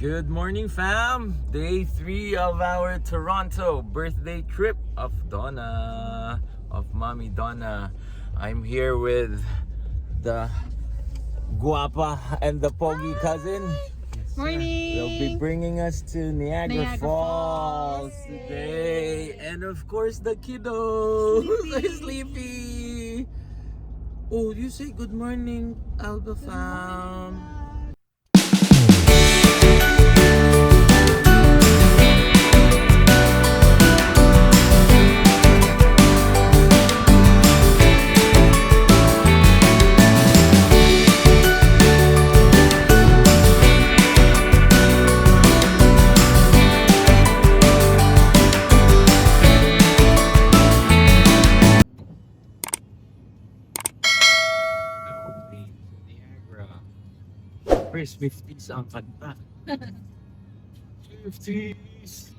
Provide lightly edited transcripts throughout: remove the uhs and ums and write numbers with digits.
Good morning, fam! Day 3 of our Toronto birthday trip of Donna, of Mommy Donna. I'm here with the guapa and the pogi cousin. Morning! They'll be bringing us to Niagara Niagara Falls Falls. today. Yay. And of course, the kiddo. Sleepy. Sleepy. Oh, you say good morning, Alba fam. Niagara. First 50s ang kanta. 50s.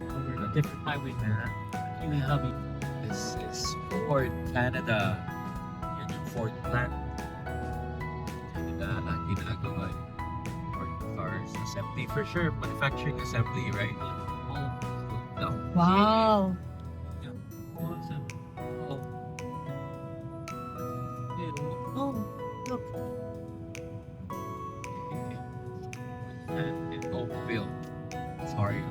Over a different highway na. Yung hubby. This is Ford Canada. Yan yung Ford plant. Canada, ginagawa yung Ford cars. Assembly for sure. Manufacturing assembly, right? No. Wow! Yeah. Awesome. Oh. Oh, look. And in Oakville. Sorry.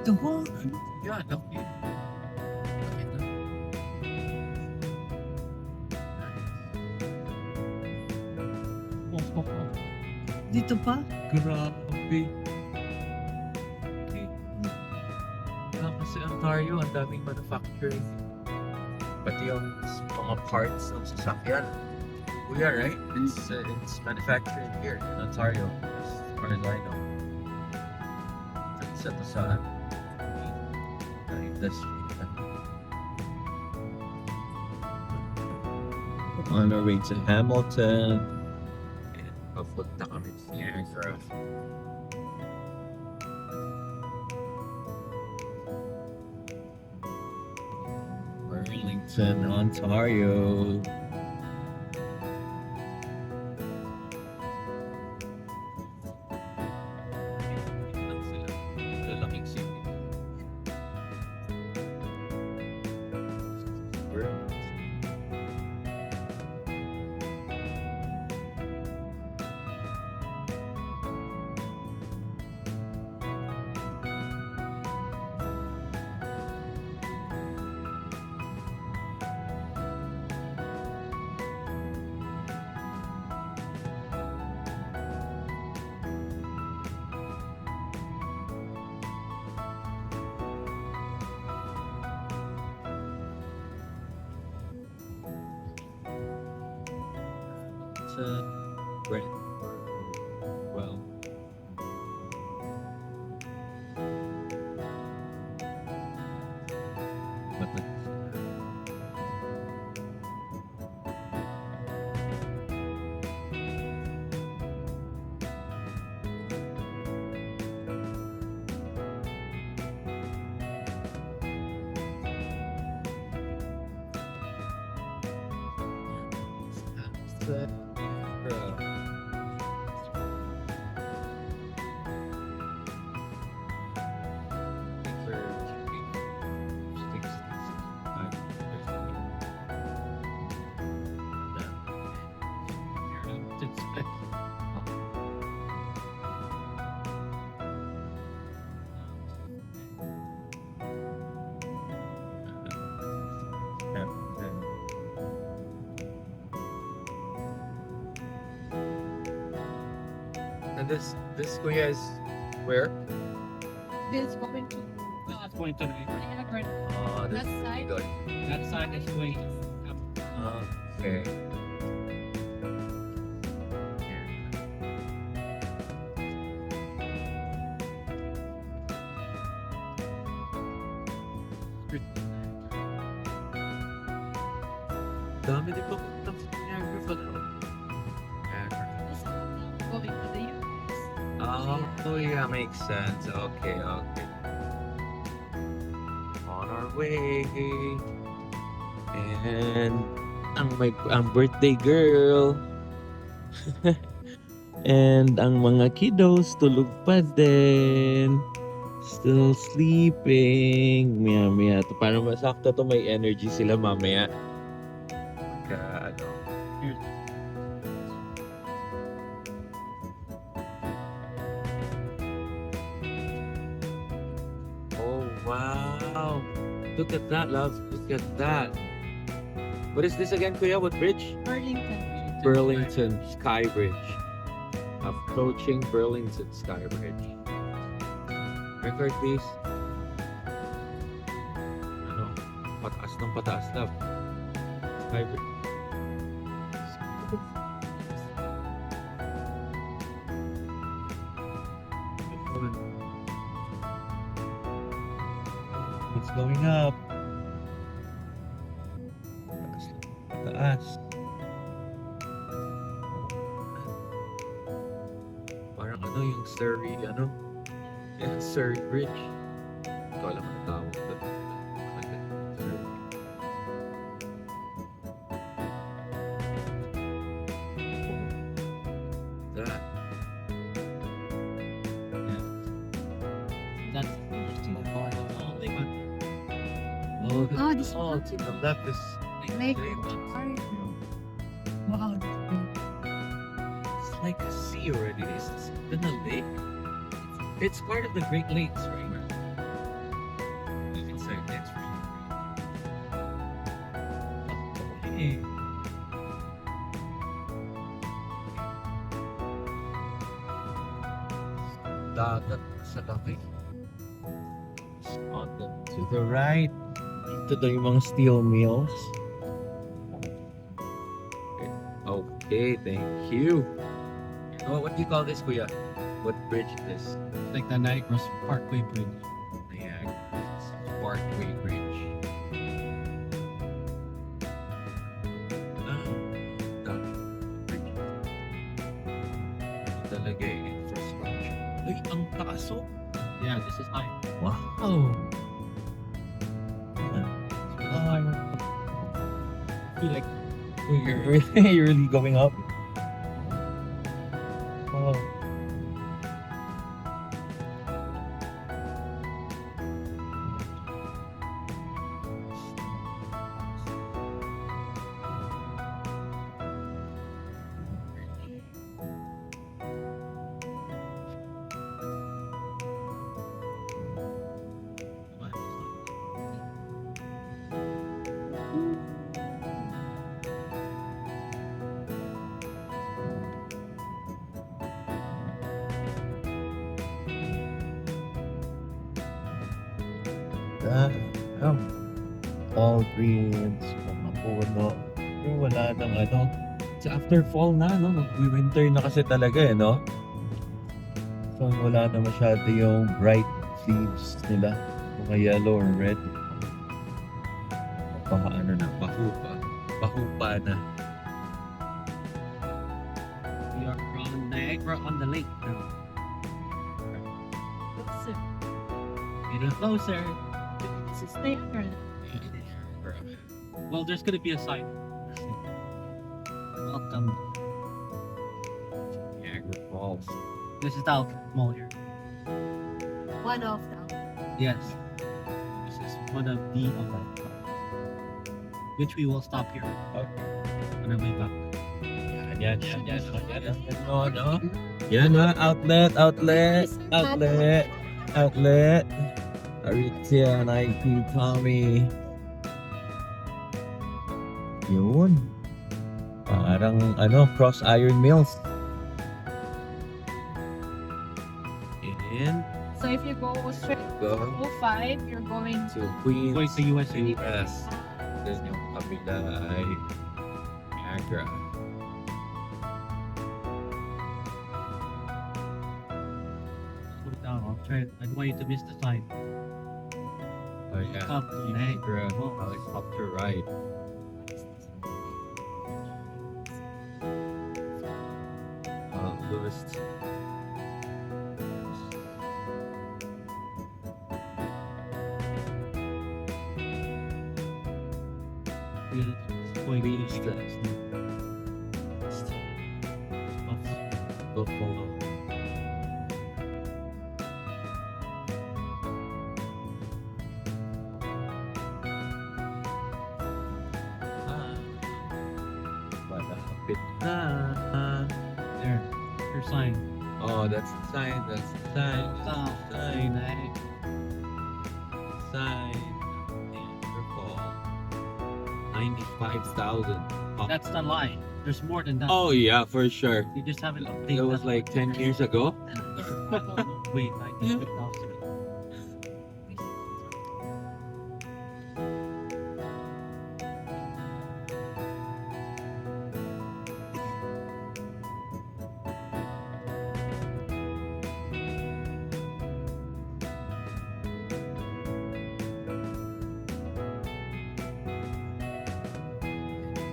The whole... Yeah, no. Dito pa? Grabe. Kasi Ontario, ang daming manufacturing. Pati yung mga parts ng sasakyan. Kuya, right? It's manufacturing here in Ontario, as far as I know. Isa to sa industry. On our way to Hamilton. And papunta kami sa Niagara. Burlington, Ontario. Lalaking city. Great. Well, but the And this kuya is where? This is going to... That's going to be Niagara. This That side? good. that side is going Okay. Dami din papunta sa Niagara Falls. This is going to the US. Oh, yeah, makes sense. Okay. On our way. And ang birthday girl. And ang mga kiddos tulog pa din. Still sleeping. Maya. Para masakto to, may energy sila mamaya. Ano. Oh, wow. Look at that, love. Look at that. What is this again, Kuya? What bridge? Burlington. Burlington Sky Bridge. Approaching Burlington Sky Bridge. Record please. Ano? Pataas ng pataas na. Sky Bridge. It's going up. Pataas. Parang ano yung Surrey, ano? Yung Surrey Bridge. Ito alam ang tawag doon. Surrey. That. That's interesting. Oh, Oh, this oh, one. to the left is Lake. Wow. it's like a sea already. It's been a lake. It's part of the Great Lakes, right? You can say it's Hey. dagat sa tabi. On the, to the right. Ito daw yung mga steel mills. Okay, thank you. Oh, what do you call this, Kuya? What bridge is this? Like the Niagara Parkway Bridge. Niagara Parkway Bridge. Ah, dami. Bridge. Talaga yung infrastructure. Uy, ang taas oh. Yeah, this is high. Wow. I feel like You're really going up? Oh. All greens, mga puno. Pero wala nang ano. It's after fall na, no? Mag-winter na kasi talaga, eh, no? So, wala na masyado yung bright leaves nila. Mga yellow or red. Baka ano na, bahupa. Bahupa na. we are from Niagara on the lake now. Closer. Getting closer. This is Niagara. Well, there's gonna be a sign. Welcome. Niagara Falls. This is the Alfred Mall here. One of them. Yes. This is one of the outlets. Which we will stop here Okay. on our way back. Yan. No. Yan na, outlet. Aritzia, Nike, Tommy. Yun. Parang Cross Iron Mills. And So if you go straight go to 05, you're going to Queens, Going to USA. US. Then yung kabila ay Niagara. Slow down. I'll try. I don't want you to miss the sign. Oh yeah, Up to Niagara Falls. helicopter ride. Lewis. Going to Beach the Niagara Falls. Malapit na. There. Your sign. Oh, that's the sign. That's the sign. Stop. Sign. Niagara. Sign. Niagara Falls. 95,000. That's the line. There's more than that. Oh yeah, for sure. You just haven't updated. That was like 10 years ago. Wait, like 50,000.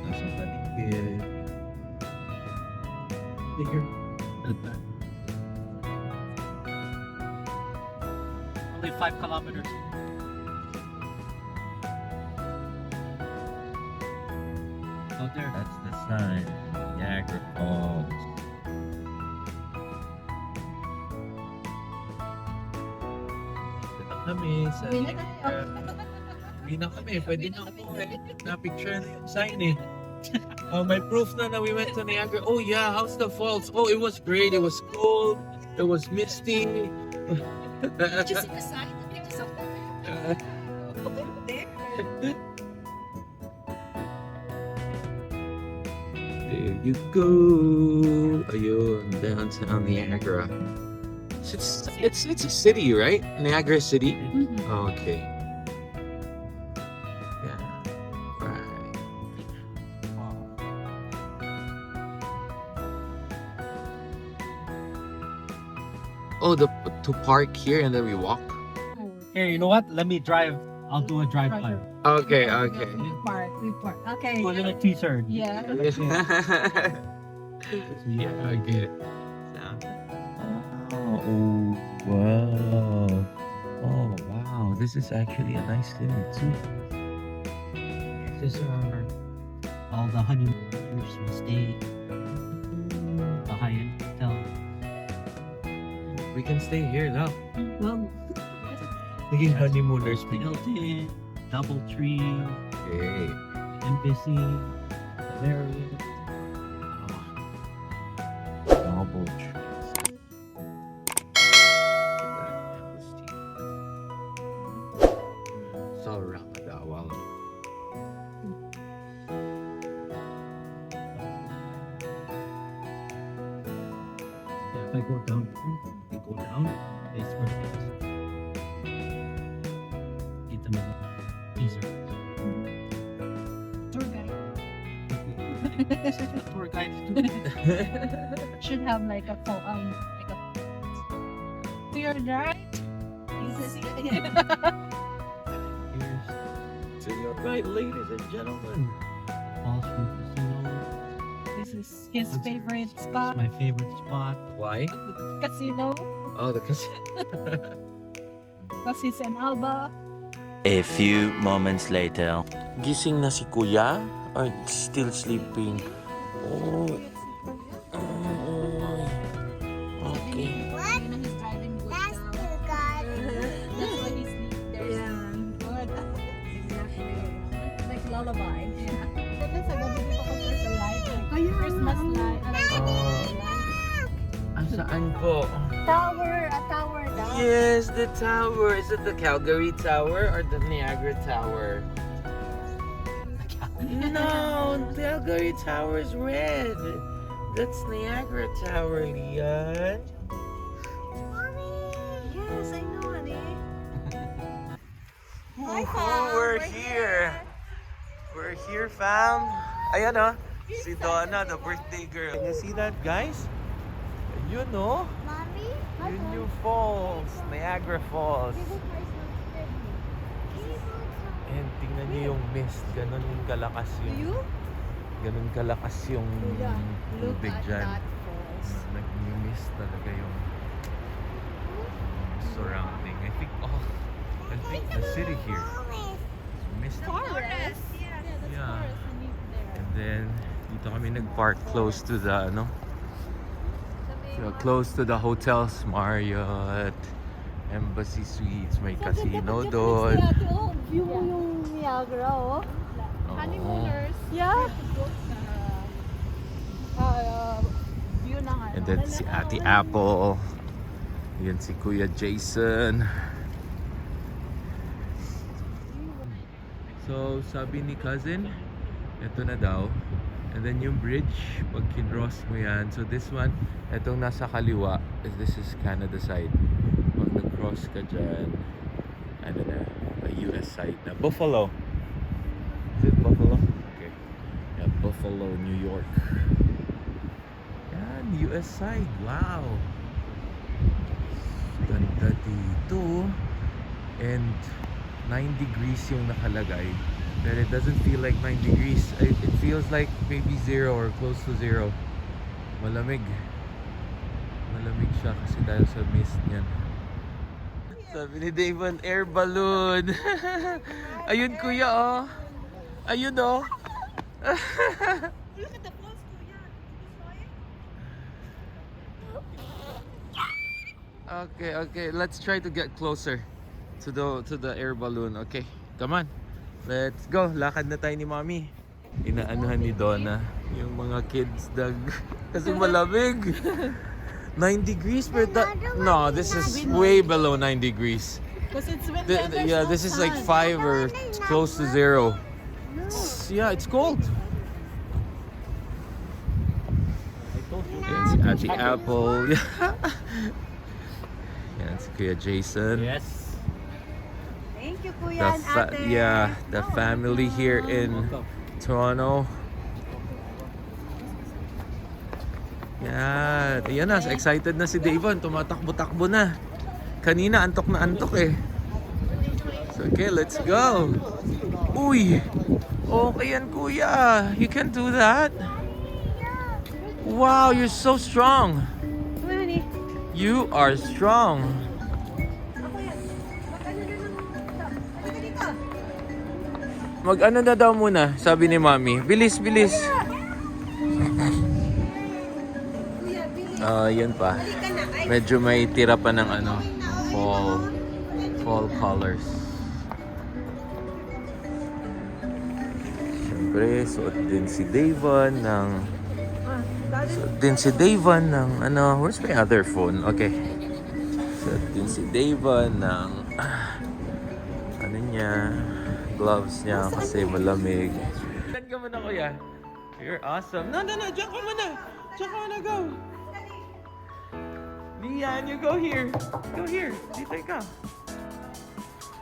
Nasa paligid. Bigger. Only 5 kilometers. Out there. That's the sign. Niagara Falls. Dito na kami sa Niagara. Uwi na kami. Pwede na ako na-picture na yung sign eh. Oh, may proof na we went to Niagara. Oh yeah, how's the falls? Oh, it was great. It was cold. It was misty. Did you see the sign? The pictures of the there. There you go. Ayun, downtown Niagara. It's a city, right? Niagara City. Oh, okay. Yeah. Right. Oh, to park here and then we walk. Here, you know what? Let me drive. I'll do a drive by. Okay, okay. Report. Okay. Do a little teaser. Yeah. Yeah, I get it. Oh, wow. Oh, wow. This is actually a nice city too. These are all the honeymooners who stay. The high-end hotel. We can stay here now. Well, Naging honeymooners speaking. Hilton, Doubletree, Okay. Embassy, Marriott. Double trees. So Ramadawal. Yeah, if I go down, it's breakfast. Eat them in teaser. tour guide Tour guide should have like a to your right. This is Here's To your right, ladies and gentlemen. Falls from Casino. This is his favorite It's spot. my favorite spot. Why? Casino. Oh, the casino. Casis and Alba. A few moments later. Gising na si Kuya or still sleeping? Oh. Okay. He's driving good That's now. too good. That's why he's sleeping there. Yeah. Good. Exactly. Like lullaby. Yeah. Kasi sa gabi dito ko sa light. Christmas light. Saan po? Tower. A tower daw. Yes, the tower. Is it the Calgary Tower or the Niagara Tower? No, Calgary Tower is red. That's Niagara Tower, Leon. Mommy. Yes, I know, honey. Hi, Oh, we're here. We're here, fam. Ayan oh. Si Donna, the birthday girl. Can you see that, guys? Yun oh. Mommy. Yun yung falls. Niagara Falls. And tingnan niyo yung mist. Ganon yung kalakas yung... Ganon kalakas yung tubig dyan. Nag-mist talaga yung surrounding. I think the city here is misty. Forest. Yeah. And then, dito kami nag-park close to the, So close to the hotels, Marriott, Embassy Suites, may casino doon. Oh, view mo yung Niagara, oh. Honeymooners. Yeah. View ng ano. And then si Ate Apple. Yan si Kuya Jason. So, sabi ni cousin, ito na daw. And then yung bridge, pag kinross mo yan. So this one, itong nasa kaliwa, this is Canada side. Pag nag-cross ka dyan, ano na, US side na. Buffalo. Is it Buffalo? Okay. Yeah, Buffalo, New York. Yan, US side. Wow. Ganda dito. And 9 degrees yung nakalagay. But it doesn't feel like 9 degrees. It feels like maybe 0 or close to 0. Malamig. Malamig siya kasi dahil sa mist niyan. Sabi ni Davon, air balloon. Ayun kuya oh. Ayun oh. Look at the falls, Kuya. Okay. Let's try to get closer to the air balloon. Okay, come on. Let's go. Lakad na tayo ni Mommy. Inaanuhan ni Donna yung mga kids kasi malamig. 9 degrees per no, this is way below 9 degrees. Because it's winter. Yeah, this is like 5 or close to 0. Yeah, it's cold. I told you. Yan si Ate Apple. Yan si Kuya Jason. Yes. Thank you, Kuya and Ate. The family here in Toronto. Yan. Ayan na, excited na si Davon. Tumatakbo-takbo na. Kanina, antok na antok eh. So, okay, let's go. Uy! Okay yan, kuya. You can do that. Wow, you're so strong. Come on, honey. You are strong. Ako yan. Mag-ano na ng... Halika dito. Mag-ano na daw muna, sabi ni Mommy. Bilis, bilis. Kuya, bilis. Yun pa. Halika na. Ay, Medyo may tira pa ng ano, fall colors. Siyempre, suot din si Davon ng ano, where's my other phone? Okay. Suot din si Davon ng ano niya, gloves niya kasi malamig. Saan ka muna, kuya? You're awesome. No, diyan ka muna. Diyan ka muna, go. Lian, you go here. Go here. Dito ka.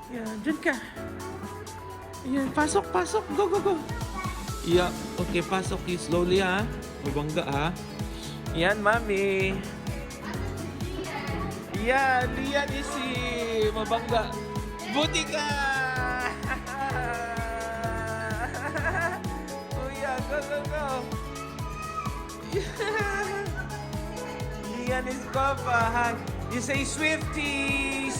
Yeah, dyan ka. Yan, pasok. Go. Yeah, okay, pasok you slowly ha. Mabangga ha. Yan, Mami. Yan, Lian is si Mabangga. Buti ka! Kuya, go. Lian is Papa. Hi. You say Swifties.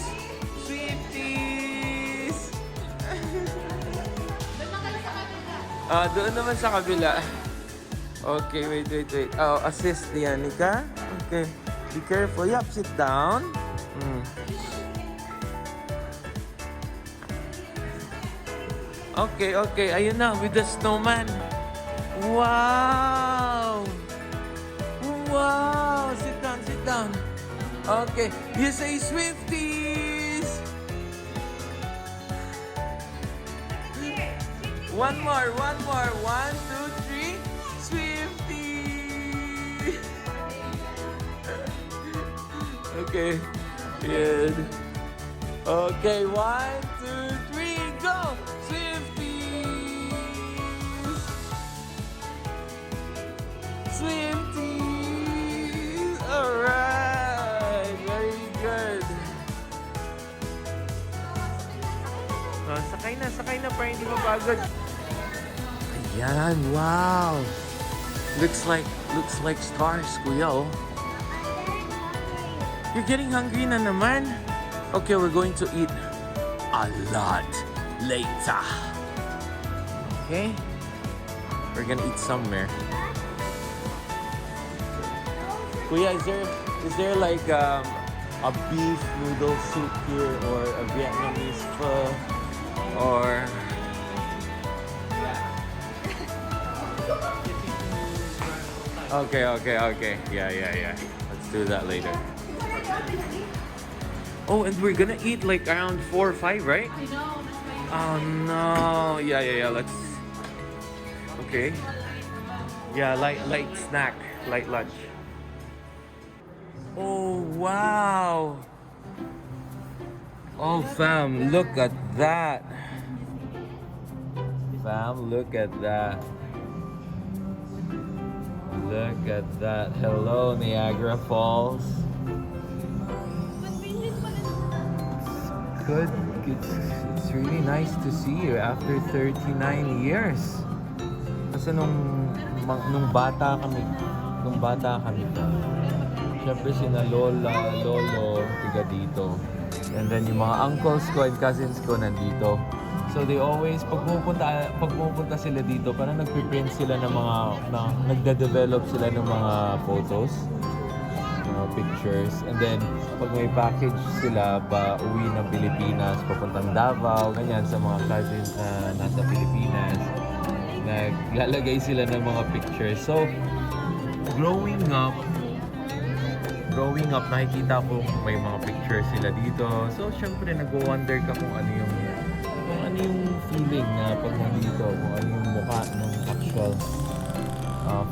Doon naman sa kabila. Okay, wait. Oh, assist Lianica. Okay. Be careful. Yup, sit down. Okay. Ayun na, with the snowman. Wow! Sit down. Okay. You say Swifties. One more. 1, 2, 3. Swifties. Okay. Good. Okay, 1, 2, 3, go. Swifties. Alright. Very good. Sakay na para hindi mapagod. Ayan, wow. Looks like stars, kuya, oh. You're getting hungry na naman. Okay, we're going to eat a lot later. Okay? We're gonna eat somewhere. Kuya, is there like a beef noodle soup here or a Vietnamese pho or okay. Yeah. Let's do that later. Oh, and we're gonna eat like around 4 or 5, right? I know, that's why. Oh no. Yeah. Let's. Okay. Yeah, light snack, light lunch. Oh wow. Oh fam, look at that. Fam, look at that. Look at that. Hello, Niagara Falls. Good. It's really nice to see you after 39 years. Kasi nung bata kami pa. Siyempre sina Lola, Lolo, tiga dito. And then yung mga uncles ko and cousins ko nandito. So they always, pag pumupunta sila dito, parang nagpiprint sila ng mga, nagde-develop sila ng mga photos, mga pictures. And then, pag may package sila pa uwi ng Pilipinas, papuntang Davao, ganyan sa mga cousins na nasa Pilipinas, naglalagay sila ng mga pictures. So, growing up, nakikita ko may mga pictures sila dito. So, syempre, nag-wonder ka kung ano yung feeling na pag nandito, kung ano yung mukha ng actual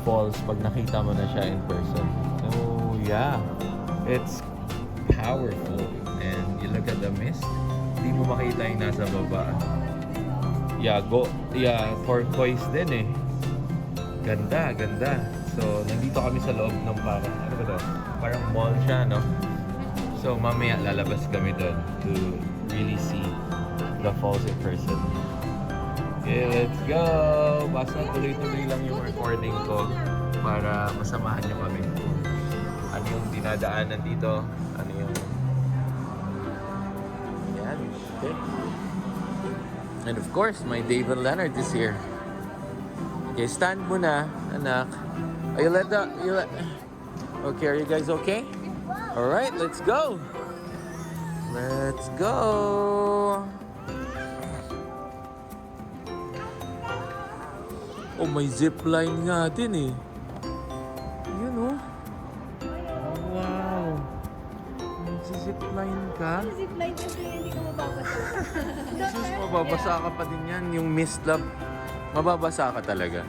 falls pag nakita mo na siya in person. So, yeah. It's powerful. And you look at the mist, hindi mo makita yung nasa baba. Yeah, turquoise din eh. Ganda. So, nandito kami sa loob ng ano ba to? Parang mall siya, no? So, mamaya lalabas kami doon to really see the falls in person. Okay, let's go! Basta tuloy-tuloy lang yung recording ko para masamahan nyo kami. Ano yung dinadaanan dito? Ano yung... Yan. Okay. And of course, my David Leonard is here. Okay, stand muna, anak. Okay, are you guys okay? Alright, let's go! Let's go! Oh, may zipline nga din eh. Yun oh. Wow. Zipline ka? Zipline kasi hindi ka mababasa. Jesus, mababasa ka pa din yan. Yung mist lab, mababasa ka talaga.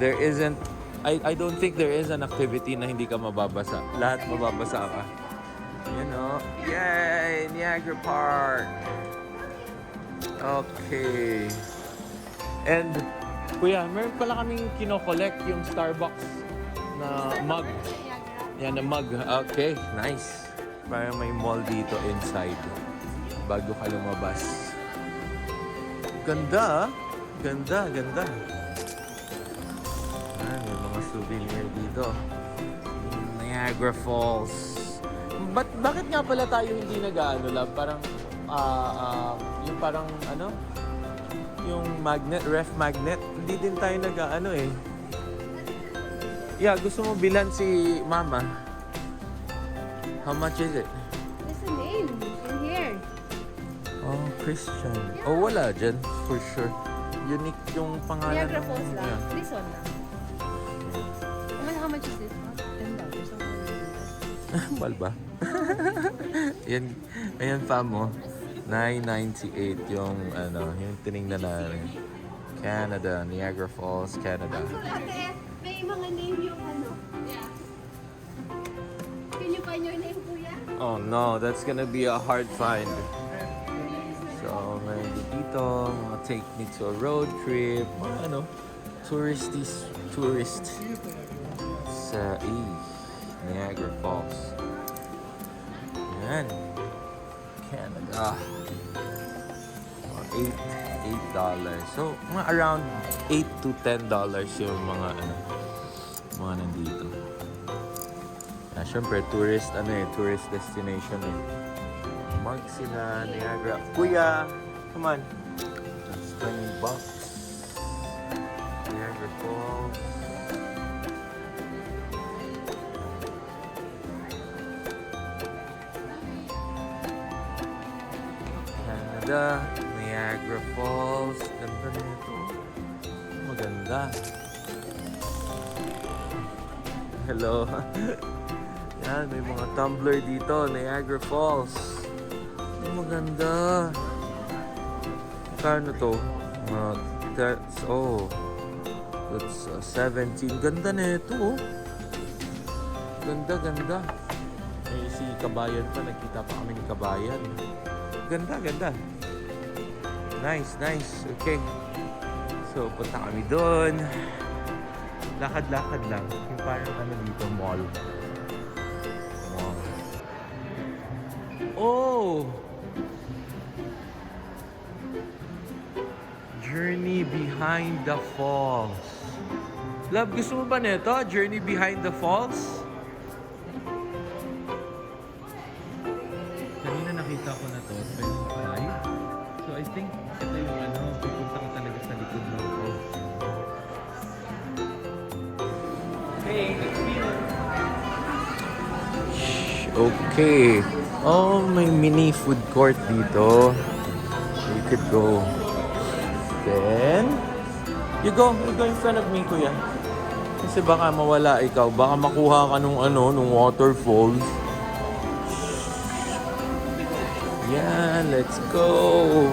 There isn't, I don't think there is an activity na hindi ka mababasa. Lahat mababasa ka. You know? Yay! Niagara Park! Okay. And, kuya, meron pala kaming kino-collect yung Starbucks na mug. Yan, na mug. Okay, nice. Parang may mall dito inside bago ka lumabas. Ganda, ganda. May mga souvenir dito. Niagara Falls. Bakit nga pala tayo hindi nag-ano lang? Parang, yung parang ano? Yung magnet, ref magnet. Hindi din tayo nag-ano eh. Yeah, gusto mo bilan si Mama? How much is it? There's a name in here. Oh, Christian. Oh, wala dyan. For sure. Unique yung pangalan. Niagara Falls lang. Yeah. This one lang. How much is this? $10. Mahal ba? Yan, ayan pa mo. $9.98 yung ano, yung tinignan na Canada, Niagara Falls, Canada. Ate, may mga name yung ano. Can you find your name, kuya? Oh no, that's gonna be a hard find. So, meron dito, mga take me to a road trip, mga ano, tourist sa Niagara Falls. Yan. Canada. $8. So, mga around $8 to $10 yung mga ano, mga nandito. Syempre, tourist destination eh. Mark sila, Niagara. Kuya, come on. That's $20. Niagara Falls. The Niagara Falls. Ganda nito. Maganda. Hello. Yan, may mga tumbler dito. Niagara Falls. Maganda. Kano to? That's 17. Ganda nito. Ganda. May si Kabayan pa. Nakita pa kami ni Kabayan. Ganda. Nice. Okay. So, punta kami doon. Lakad-lakad lang. Yung parang dito, mall. Oh! Journey Behind the Falls. Love, gusto mo ba nito? Journey Behind the Falls? Kanina nakita ko na to, 25. So I think ito yung pupunta ko talaga sa likod ng falls. Hey, it's me. Okay. Oh, may mini food court dito. We could go. Then, you go in front of me, kuya. Kasi baka mawala ikaw. Baka makuha ka nung waterfalls. Yeah, let's go.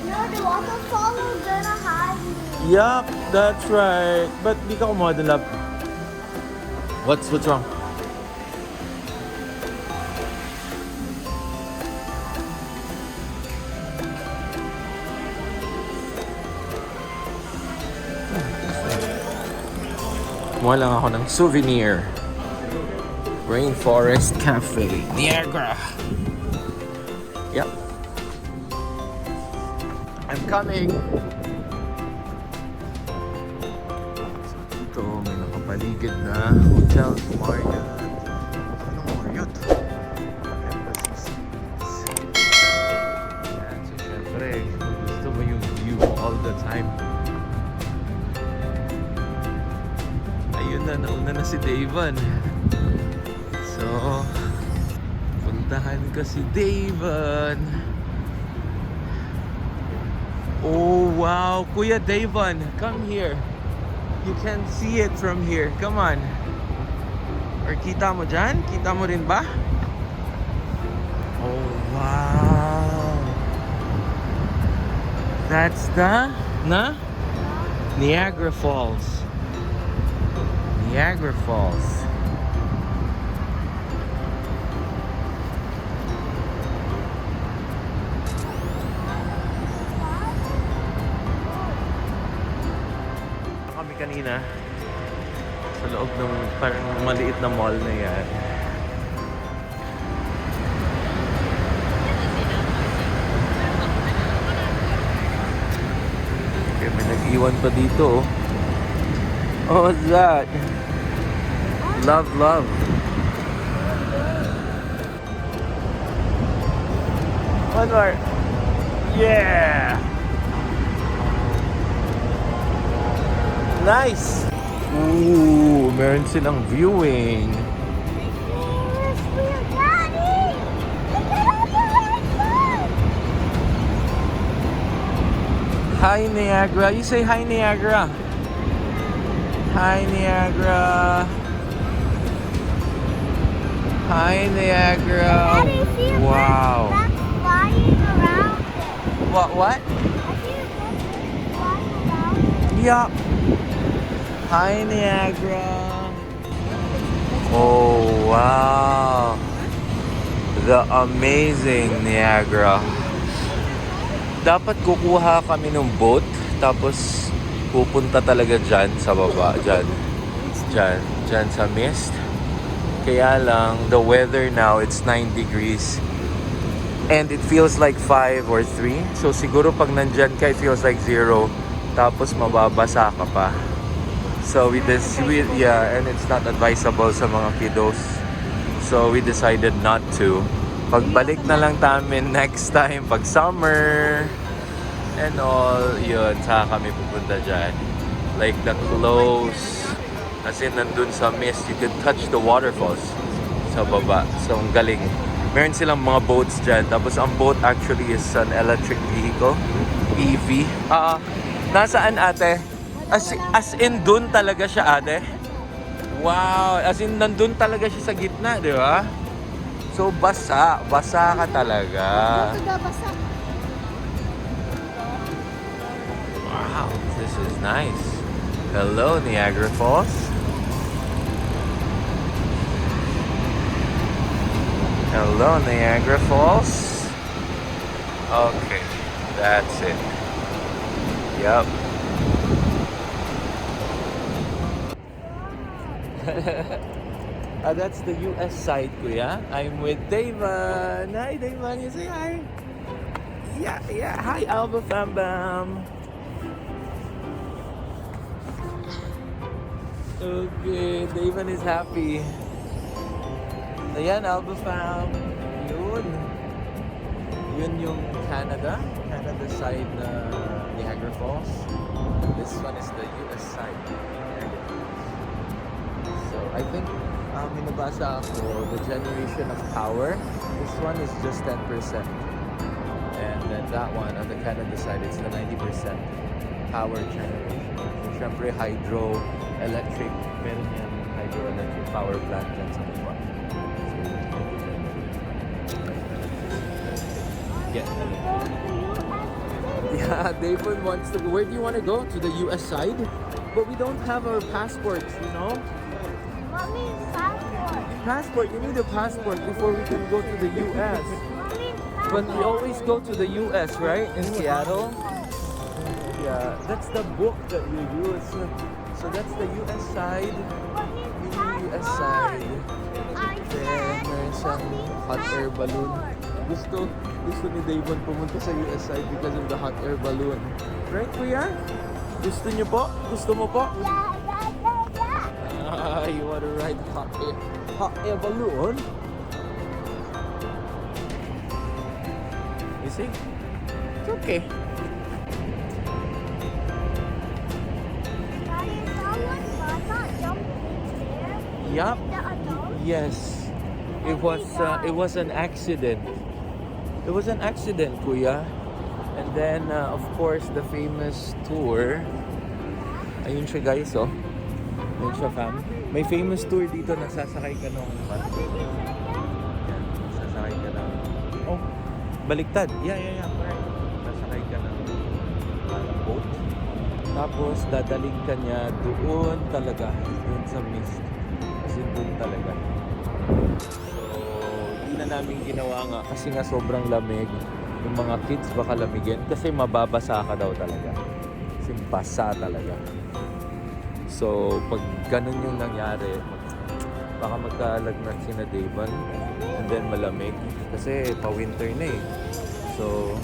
No, the waterfall is gonna hide me. Yup, that's right. But di ka kumuha dun, love. What's wrong? Kumuha lang ako ng souvenir. Rainforest Cafe, Niagara. Yep. I'm coming. Ito, may nakapaligid na hotel. Marriott. Anong Marriott? Embassy Suites. Yan, so syempre, gusto mo yung view all the time. Ayun na, nauna na si Davon. So, puntahan ko si Davon. Oh, wow. Kuya Davon, come here. You can see it from here. Come on. Or kita mo dyan? Kita mo rin ba? Oh, wow. That's the Niagara Falls. Niagara Falls. Kami kanina sa loob ng parang maliit na mall na yan. Okay, may nag-iwan pa dito. Oh, what's that? Love. One more. Yeah. Nice. Ooh, meron silang viewing. Where's your daddy? Look at all the Hi, Niagara. You say hi, Niagara. Hi, Niagara. Hi, Niagara. Daddy, see a Wow. bird that's flying around it. What? I see a bird flying around it. Yup. Hi, Niagara. Oh, wow. The amazing Niagara. Dapat kukuha kami ng boat, tapos pupunta talaga dyan sa baba. Dyan sa mist. Kaya lang, the weather now, it's 9 degrees. And it feels like 5 or 3. So siguro pag nandyan ka, it feels like 0. Tapos mababasa ka pa. So and it's not advisable sa mga kiddos. So we decided not to. Pagbalik na lang namin next time, pag summer and all, yun, saka kami pupunta dyan. Like the close, as in nandun sa mist, you could touch the waterfalls sa baba. So ang galing. Meron silang mga boats dyan. Tapos ang boat actually is an electric vehicle. EV. Nasaan ate? As in dun talaga siya ate? Wow! As in nandun talaga siya sa gitna, di ba? So basa. Basa ka talaga. Wow! This is nice. Hello, Niagara Falls. Hello, Niagara Falls. Okay, that's it. Yep. That's the US side, kuya. I'm with Davon. Hi, Davon. You say hi. Yeah. Hi, Alba Fam Bam. Okay, Davon is happy. Ayan, Alba Fam. Yun. Yun yung Canada side na Niagara Falls. This one is the US side. So, I think minabasa ako the generation of power. This one is just 10%. And then that one on the Canada side, it's the 90% power generation. So, syempre, hydroelectric. Meron yan hydroelectric power plant dyan sa baba. Yeah, David wants to go. Where do you want to go? To the US side? But we don't have our passports, you know? Mommy, passport. Passport, you need a passport before we can go to the US. Mommy, But we always go to the US, right? In Seattle? Yeah, that's the book that you use. So that's the US side. Yung US side. Then, meron siyang hot air balloon. Gusto ni Davon pumunta sa US side because of the hot air balloon. Right, kuya? Gusto niyo po? Gusto mo po? You want to ride hot air balloon? You see? It's okay. Yup. Yes. It was an accident. It was an accident, kuya. And then, of course, the famous tour. Ayun siya, guys, oh. Ayun siya, fam. May famous tour dito. Nagsasakay ka ng... Yan. Nagsasakay ka ng... Oh, baliktad. Yeah. Correct. Nagsasakay ka ng boat. Tapos, dadaling ka niya doon talaga. Doon sa mist. Kasi doon talaga. Na namin ginawa nga kasi nga sobrang lamig. Yung mga kids baka lamigin kasi mababasa ka daw talaga. Kasi basa talaga. So, pag ganun yung nangyari, baka magkalagnat si na Davon and then malamig kasi pa-winter na eh. So,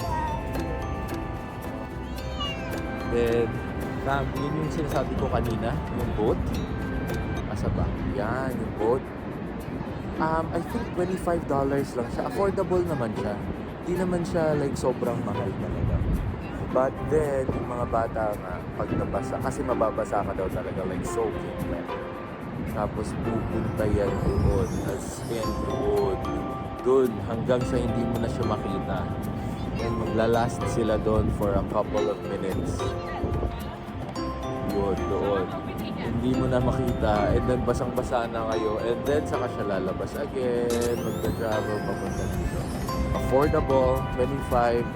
then, yun yung sinasabi ko kanina, yung boat. Asa ba? Yan, yung boat. I think $25 lang siya. Affordable naman siya. Di naman siya like sobrang mahal talaga. But then, yung mga bata nga, pag nabasa, kasi mababasa ka daw talaga like soaking wet. Tapos pupunta yan doon. As in doon hanggang sa hindi mo na siya makita. And maglalast sila doon for a couple of minutes. Doon. Hindi mo na makita, and then basang-basa na kayo, and then saka siya lalabas again, magta-travel, papunta dito. Affordable, 25,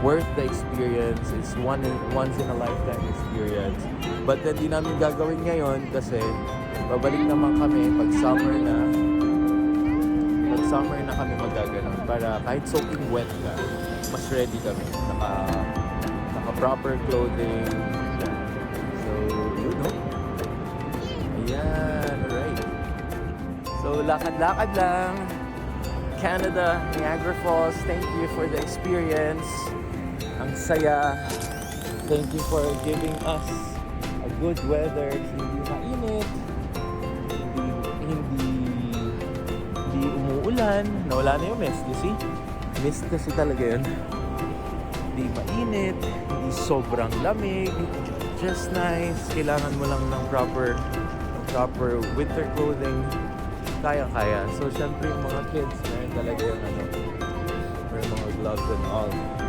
worth the experience, it's once in a lifetime experience. But then di namin gagawin ngayon kasi babalik naman kami pag summer na kami magaganon para kahit soaking wet ka, mas ready kami, naka proper clothing. So, you know. Ayan, alright. So, lakad-lakad lang. Canada, Niagara Falls, thank you for the experience. Ang saya. Thank you for giving us a good weather. Hindi mainit. Hindi umuulan. Nawala na yung mist, you see? Mist kasi talaga yun. Hindi mainit. Hindi sobrang lamig. Just nice. Kailangan mo lang ng proper winter clothing. kaya-kaya. So, syempre yung mga kids, meron talaga yung may mga gloves and all.